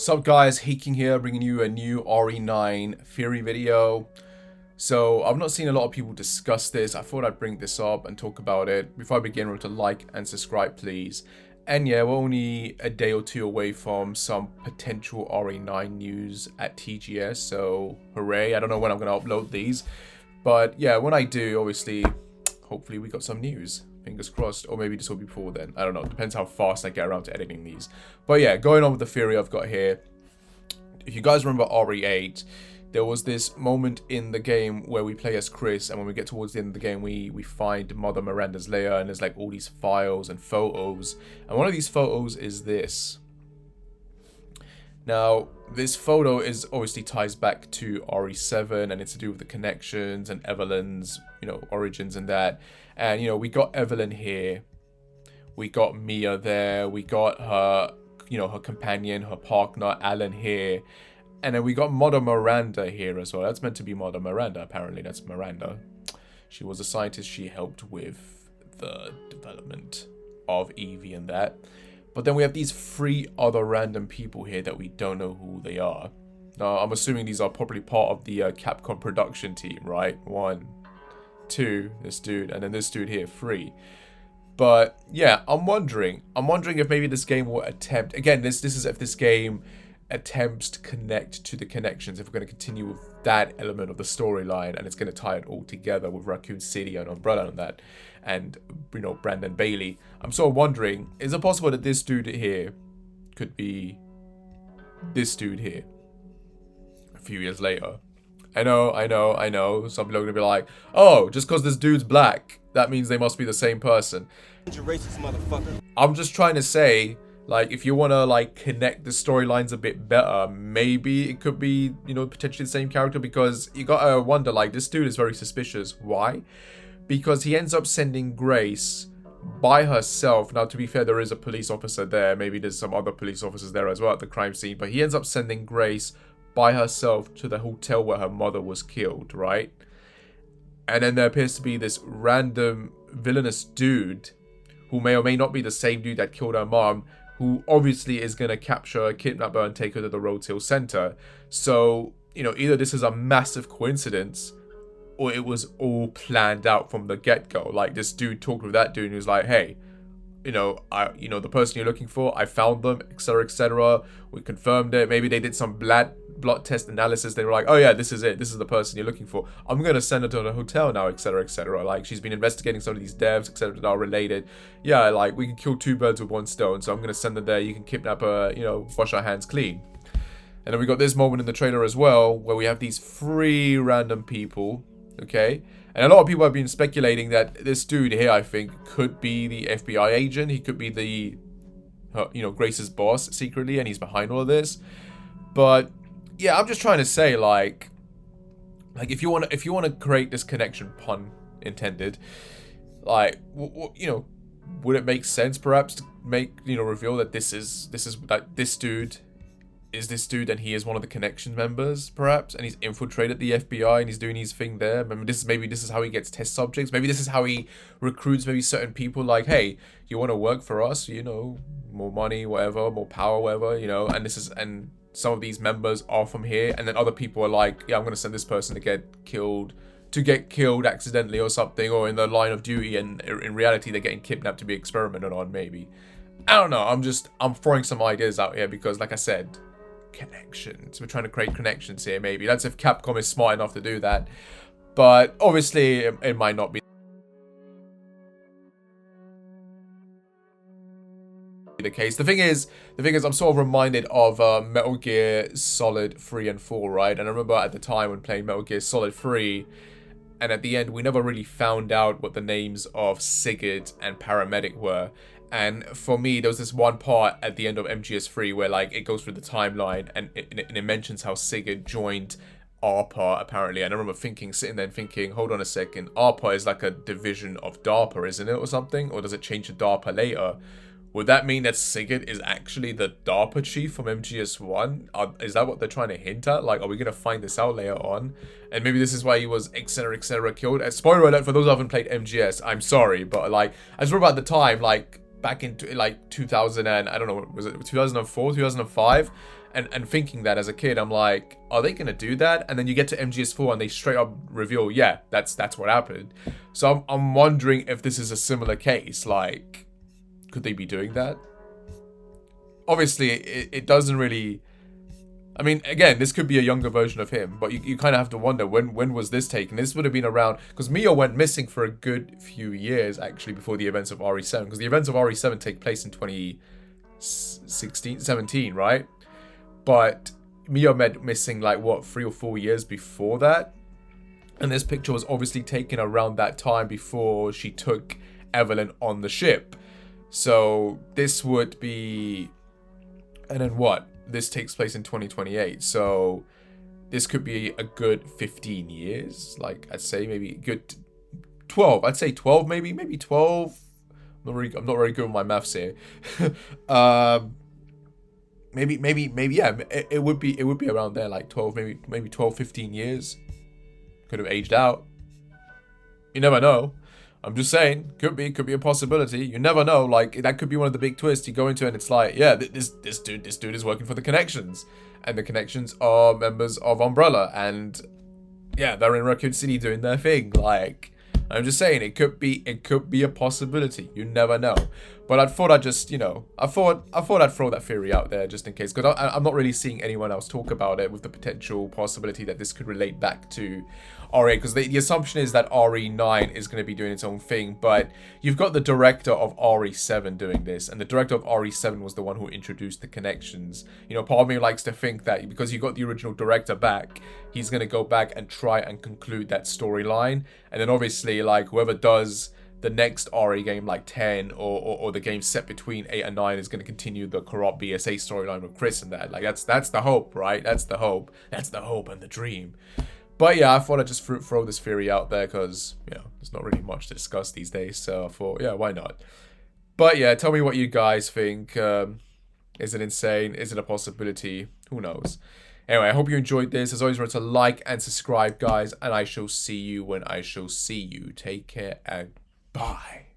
What's up guys, Haking here, bringing you a new RE9 theory video. So I've not seen a lot of people discuss this. I thought I'd bring this up and talk about it. Before I begin, remember to like and subscribe please. And yeah, we're only a day or two away from some potential RE9 news at TGS, so hooray. I don't know when I'm going to upload these, but yeah, when I do, obviously, hopefully we got some news. Fingers crossed, or maybe this will be before then. I don't know. Depends how fast I get around to editing these. But yeah, going on with the theory I've got here. If you guys remember RE8, there was this moment in the game where we play as Chris, and when we get towards the end of the game, we find Mother Miranda's lair, and there's like all these files and photos. And one of these photos is this. Now, this photo is obviously ties back to RE7, and it's to do with the connections and Evelyn's, origins and that. And, we got Evelyn here. We got Mia there. We got her, her companion, her partner, Alan here. And then we got Mother Miranda here as well. That's meant to be Mother Miranda, apparently. That's Miranda. She was a scientist. She helped with the development of Evie and that. But then we have these three other random people here that we don't know who they are. Now, I'm assuming these are probably part of the Capcom production team, right? 1, 2, this dude, and then this dude here, 3. But yeah, I'm wondering if maybe this game will attempt, again, this is if this game attempts to connect to the connections, if we're going to continue with that element of the storyline, and it's going to tie it all together with Raccoon City and Umbrella and that, and Brandon Bailey. I'm sort of wondering, is it possible that this dude here could be this dude here a few years later? I know. Some people are gonna be like, oh, just because this dude's black, that means they must be the same person. You racist motherfucker. I'm just trying to say, like, if you want to, like, connect the storylines a bit better, maybe it could be, potentially the same character, because you gotta wonder, like, this dude is very suspicious. Why? Because he ends up sending Grace by herself. Now, to be fair, there is a police officer there. Maybe there's some other police officers there as well at the crime scene, but he ends up sending Grace by herself to the hotel where her mother was killed, right? And then there appears to be this random villainous dude who may or may not be the same dude that killed her mom, who obviously is going to capture, kidnap her, and take her to the Rhodes Hill Center. So, either this is a massive coincidence, or it was all planned out from the get-go. Like, this dude talked with that dude, and he was like, hey, the person you're looking for, I found them, etc., etc. We confirmed it. Maybe they did some blood test analysis. They were like, oh yeah, this is it. This is the person you're looking for. I'm going to send her to the hotel now, etc., etc. Like, she's been investigating some of these devs, etc., that are related. Yeah, like, we can kill 2 birds with 1 stone. So I'm going to send her there. You can kidnap her, wash her hands clean. And then we got this moment in the trailer as well, where we have these 3 random people, okay? And a lot of people have been speculating that this dude here, I think, could be the FBI agent. He could be the, Grace's boss secretly, and he's behind all of this. But yeah, I'm just trying to say, like if you want to create this connection, pun intended, like, would it make sense perhaps to make, reveal that this dude is this dude, and he is one of the connection members, perhaps, and he's infiltrated the FBI and he's doing his thing there. Maybe this is how he gets test subjects. Maybe this is how he recruits maybe certain people, like, hey, you want to work for us, more money, whatever, more power, whatever, and some of these members are from here, and then other people are like, yeah, I'm going to send this person to get killed accidentally or something, or in the line of duty, and in reality they're getting kidnapped to be experimented on, maybe. I don't know, I'm throwing some ideas out here because, like I said, connections. We're trying to create connections here, maybe. That's if Capcom is smart enough to do that. But obviously, it might not be the case. The thing is, I'm sort of reminded of Metal Gear Solid 3 and 4, right? And I remember at the time when playing Metal Gear Solid 3, and at the end, we never really found out what the names of Sigurd and Paramedic were. And for me, there was this one part at the end of MGS3 where, like, it goes through the timeline, and it mentions how Sigurd joined ARPA, apparently. And I remember sitting there and thinking, hold on a second, ARPA is like a division of DARPA, isn't it, or something? Or does it change to DARPA later? Would that mean that Sigurd is actually the DARPA chief from MGS1? Is that what they're trying to hint at? Like, are we going to find this out later on? And maybe this is why he was, etc., killed. Spoiler alert for those who haven't played MGS. I'm sorry, but, like, I just remember at the time, like, back in like 2000 and I don't know, was it 2004, 2005? and thinking that as a kid, I'm like, are they gonna do that? And then you get to MGS4 and they straight up reveal, yeah, that's what happened. So I'm wondering if this is a similar case. Like, could they be doing that? Obviously, it doesn't really. I mean, again, this could be a younger version of him, but you kind of have to wonder when was this taken? This would have been around, because Mio went missing for a good few years, actually, before the events of RE7, because the events of RE7 take place in 2017, right? But Mio went missing, like, what, 3 or 4 years before that? And this picture was obviously taken around that time before she took Evelyn on the ship. So this would be... And then what? This takes place in 2028, so this could be a good 15 years. Like, I'd say maybe a good 12. I'd say 12, maybe 12. I'm not very good with my maths here. maybe yeah. It would be around there, like 12, maybe 12, 15 years. Could have aged out. You never know. I'm just saying, could be a possibility. You never know. Like, that could be one of the big twists. You go into it and it's like, yeah, this dude is working for the Connections, and the Connections are members of Umbrella, and yeah, they're in Raccoon City doing their thing. Like, I'm just saying, it could be a possibility. You never know. But I thought I'd just, I thought I'd throw that theory out there just in case, because I'm not really seeing anyone else talk about it with the potential possibility that this could relate back to RE8, because the assumption is that RE9 is going to be doing its own thing, but you've got the director of RE7 doing this, and the director of RE7 was the one who introduced the Connections. Part of me likes to think that because you got the original director back, he's going to go back and try and conclude that storyline, and then obviously, like, whoever does the next RE game, like 10 or the game set between 8 and 9, is going to continue the corrupt BSA storyline with Chris and that. Like, that's the hope, right? That's the hope and the dream. But yeah, I thought I'd just throw this theory out there because, there's not really much to discuss these days. So I thought, yeah, why not? But yeah, tell me what you guys think. Is it insane? Is it a possibility? Who knows? Anyway, I hope you enjoyed this. As always, remember to like and subscribe, guys. And I shall see you when I shall see you. Take care and bye.